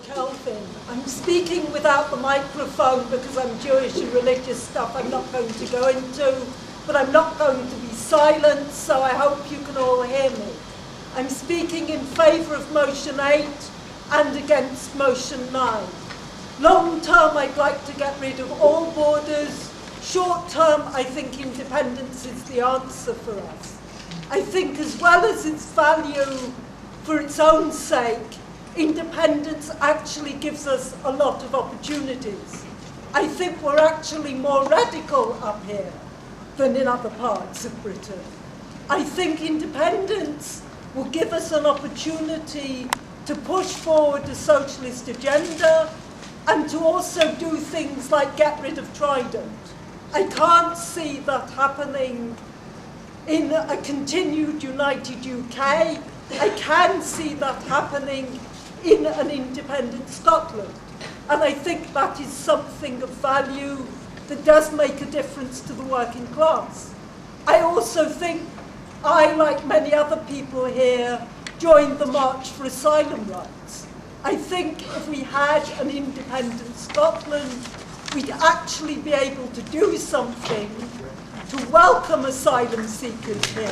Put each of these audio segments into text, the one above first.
Kelvin. I'm speaking without the microphone because I'm Jewish and religious stuff I'm not going to go into, but I'm not going to be silent, so I hope you can all hear me. I'm speaking in favour of motion 8 and against motion 9. Long term, I'd like to get rid of all borders. Short term, I think independence is the answer for us. I think as well as its value for its own sake, independence actually gives us a lot of opportunities. I think we're actually more radical up here than in other parts of Britain. I think independence will give us an opportunity to push forward a socialist agenda and to also do things like get rid of Trident. I can't see that happening in a continued united UK. I can see that happening in an independent Scotland. And I think that is something of value that does make a difference to the working class. I also think I, like many other people here, joined the March for Asylum Rights. I think if we had an independent Scotland, we'd actually be able to do something to welcome asylum seekers here.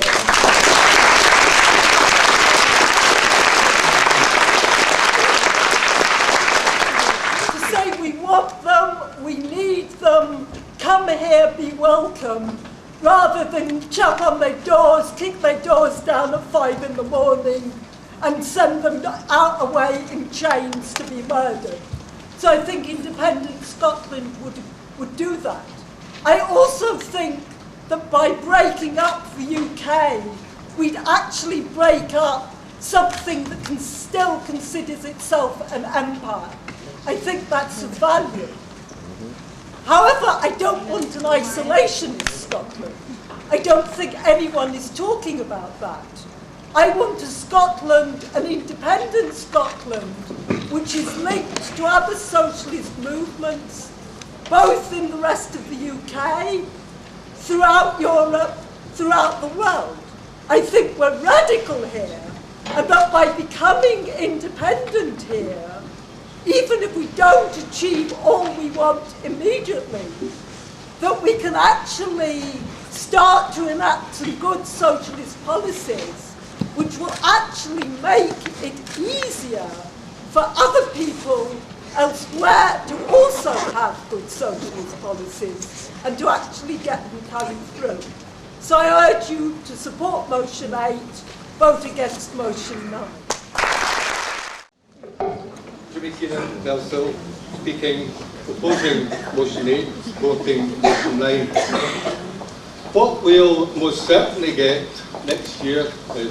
We want them, we need them, come here, be welcome, rather than chuck on their doors, kick their doors down at 5 in the morning and send them out away in chains to be murdered. So I think independent Scotland would do that. I also think that by breaking up the UK, we'd actually break up something that still considers itself an empire. I think that's of value. However, I don't want an isolationist Scotland. I don't think anyone is talking about that. I want a Scotland, an independent Scotland, which is linked to other socialist movements, both in the rest of the UK, throughout Europe, throughout the world. I think we're radical here, and that by becoming independent here, even if we don't achieve all we want immediately, that we can actually start to enact some good socialist policies which will actually make it easier for other people elsewhere to also have good socialist policies and to actually get them carried through. So I urge you to support motion 8, vote against motion 9. Jimmy Keenan, Nelson, speaking, opposing motion 8, supporting motion 9. What we'll most certainly get next year in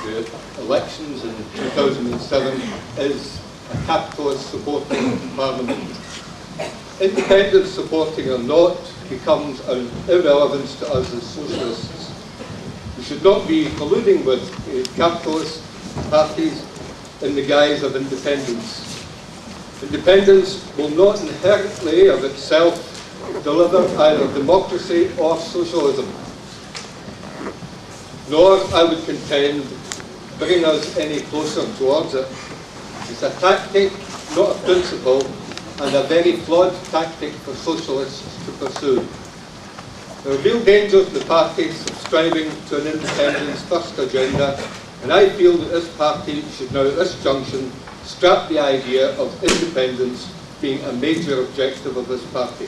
the elections in 2007 is a capitalist supporting parliament. Independence supporting or not becomes an irrelevance to us as socialists. We should not be colluding with capitalist parties in the guise of independence. Independence will not inherently of itself deliver either democracy or socialism, nor, I would contend, bring us any closer towards it. It's a tactic, not a principle, and a very flawed tactic for socialists to pursue. There are real dangers in the party subscribing to an independence first agenda, and I feel that this party should now at this junction scrap the idea of independence being a major objective of this party.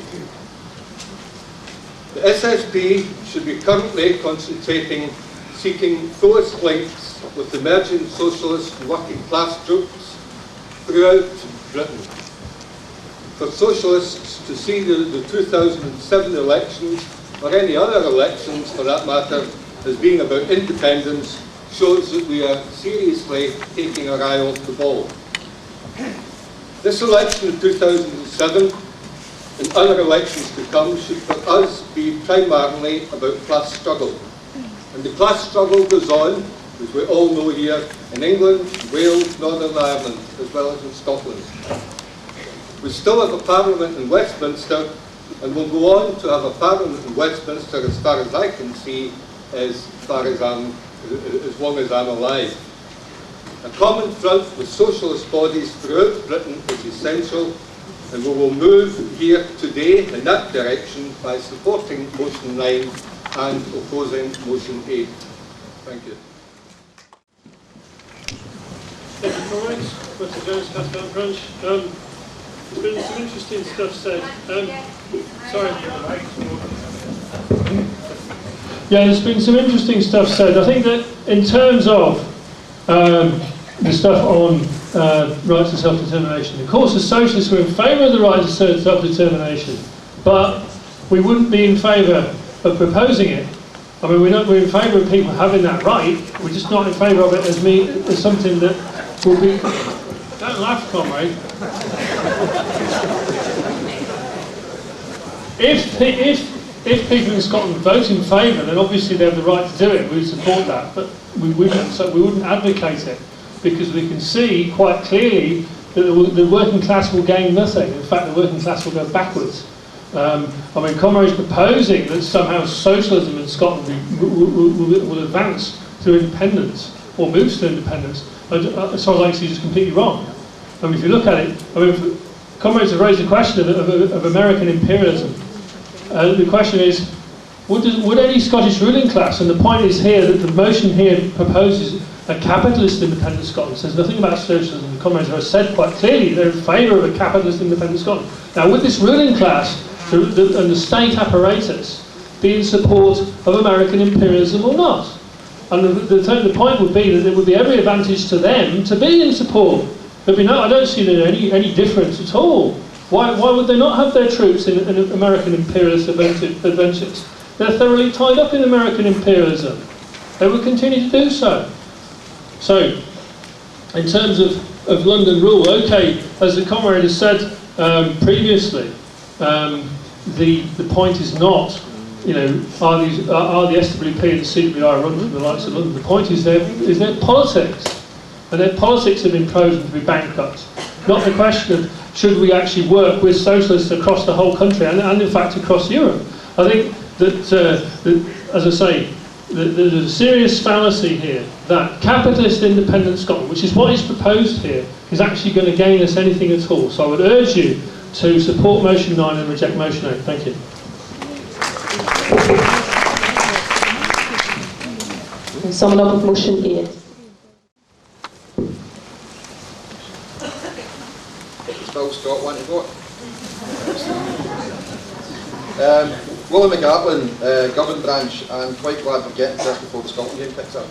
The SSP should be currently concentrating seeking close links with emerging socialist and working class groups throughout Britain. For socialists to see the 2007 elections, or any other elections for that matter, as being about independence shows that we are seriously taking our eye off the ball. This election in 2007 and other elections to come should for us be primarily about class struggle. And the class struggle goes on, as we all know here, in England, Wales, Northern Ireland, as well as in Scotland. We still have a parliament in Westminster, and will go on to have a parliament in Westminster as far as I can see, as long as I'm alive. A common front with socialist bodies throughout Britain is essential, and we will move here today in that direction by supporting motion 9 and opposing motion 8. Thank you. Thank you, comrades. Mr. Jones, Castle Crunch. There's been some interesting stuff said. Sorry. Yeah, there's been some interesting stuff said. I think that in terms of the stuff on rights to self-determination, of course, as socialists, we're in favour of the right to self-determination, but we wouldn't be in favour of proposing it. I mean, we're in favour of people having that right. We're just not in favour of it as something that will be. Don't laugh, comrade. If people in Scotland vote in favour, then obviously they have the right to do it. We would support that, but we wouldn't advocate it, because we can see quite clearly that the working class will gain nothing. In fact, the working class will go backwards. I mean, comrades proposing that somehow socialism in Scotland will advance to independence or moves to independence, as far as I can see, is completely wrong. I mean, if you look at it, I mean, comrades have raised the question of American imperialism. The question is, would any Scottish ruling class, and the point is here that the motion here proposes a capitalist independent Scotland, says nothing about socialism. The comrades have said quite clearly they're in favour of a capitalist independent Scotland. Now, would this ruling class and the state apparatus be in support of American imperialism or not? And the point would be that there would be every advantage to them to be in support. There'd be I don't see any difference at all. Why would they not have their troops in American imperialist adventures? They're thoroughly tied up in American imperialism. They would continue to do so. So, in terms of London rule, okay, as the comrade has said previously, the point is not, you know, are the SWP and the CWI run from the likes of London? The point is their politics, and their politics have been proven to be bankrupt. Not the question of should we actually work with socialists across the whole country and in fact across Europe. I think that as I say, there's a serious fallacy here that capitalist independent Scotland, which is what is proposed here, is actually going to gain us anything at all. So I would urge you to support motion 9 and reject motion 8. Thank you. And someone up with motion 8. Still Scotland to vote. Willie McGartlin, Govan branch. I'm quite glad we're getting to this before the Scotland game picks up.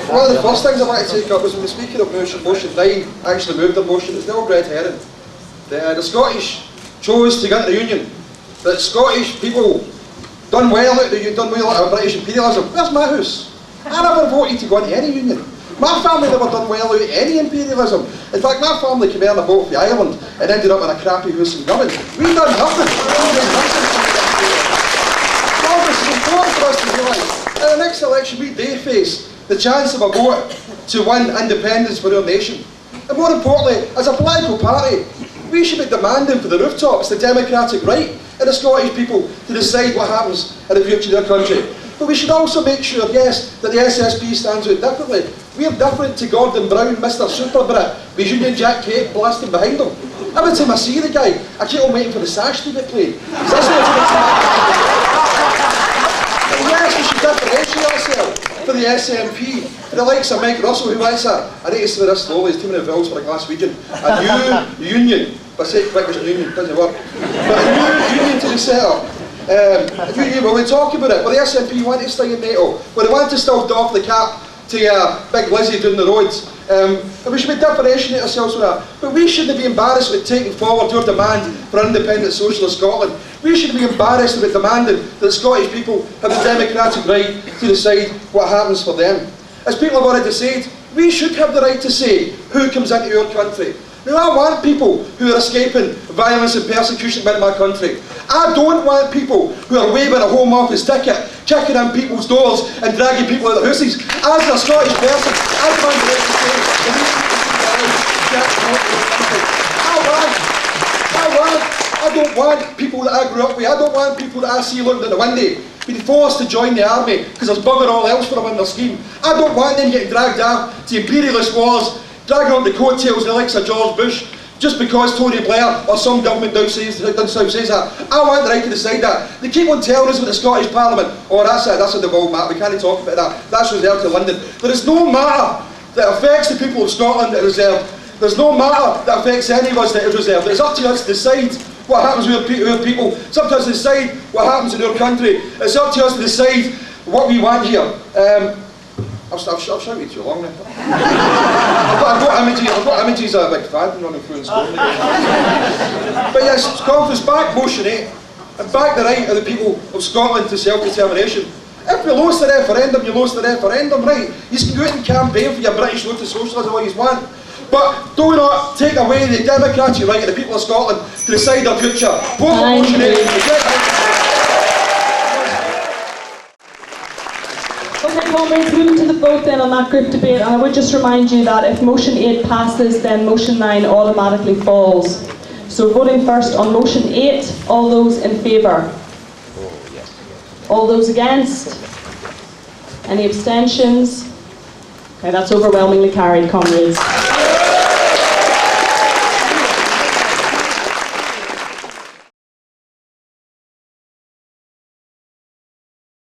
One of the first things I'd like to take up was when the Speaker of motion 9 actually moved the motion. It's the old red herring. The Scottish chose to get into the Union. That Scottish people done well out of British imperialism. Where's my house? I never voted to go into any union. My family never done well out of any imperialism. In fact, my family came out on a boat for the island and ended up in a crappy house in Govan. We done nothing. So this is important for us to realise. In the next election, we do face the chance of a vote to win independence for our nation. And more importantly, as a political party, we should be demanding for the rooftops the democratic right of the Scottish people to decide what happens in the future of their country. But we should also make sure, yes, that the SSP stands out differently. We are different to Gordon Brown, Mr. Super Brit, with Union Jack Cape blasting behind him. Every time I see the guy, I keep on waiting for the sash to get played. Yes, we should differentiate ourselves for the SNP, for the likes of Mike Russell, who wants I need to say this slowly, there's too many vowels for a Glaswegian. A new union, but I say it quick as a union, doesn't work. But a new union to be set up. Well, we talk about it, but the SNP want to stay in NATO, but they want to still doff the cap to Big Lizzie down the roads. And we should be differentiating ourselves with that. But we shouldn't be embarrassed with taking forward your demand for an independent socialist Scotland. We should be embarrassed with demanding that Scottish people have the democratic right to decide what happens for them. As people have already said, we should have the right to say who comes into our country. Now, I want people who are escaping violence and persecution into my country. I don't want people who are waving a Home Office ticket, checking on people's doors and dragging people out of their houses. As a Scottish person, I find the right to say that these people I don't want people that I grew up with, I don't want people that I see looking at the window been forced to join the army because there's bugger all else for them in their scheme. I don't want them getting dragged off to imperialist wars, dragging on the coattails of the likes of George Bush, just because Tony Blair or some government down south says that. I want the right to decide that. They keep on telling us with the Scottish Parliament, oh that's it, that's a devolved matter, we can't talk about that, that's reserved to London. There is no matter that affects the people of Scotland that are reserved. There's no matter that affects any of us that is reserved. It's up to us to decide what happens with our people. It's up to us to decide what happens in our country. It's up to us to decide what we want here. I've shouted too long now. I've got images of a big fan running through in Scotland again. But yes, conference, back motion 8, and back the right of the people of Scotland to self-determination. If you lose the referendum, you lose the referendum, right? You can go out and campaign for your British road to socialism all you want. But do not take away the democratic right of the people of Scotland to decide their future. Vote for motion 8. Okay, comrades, moving to the vote then on that group debate, and I would just remind you that if motion 8 passes, then motion 9 automatically falls. So voting first on motion 8, all those in favour? All those against? Any abstentions? Okay, that's overwhelmingly carried, comrades.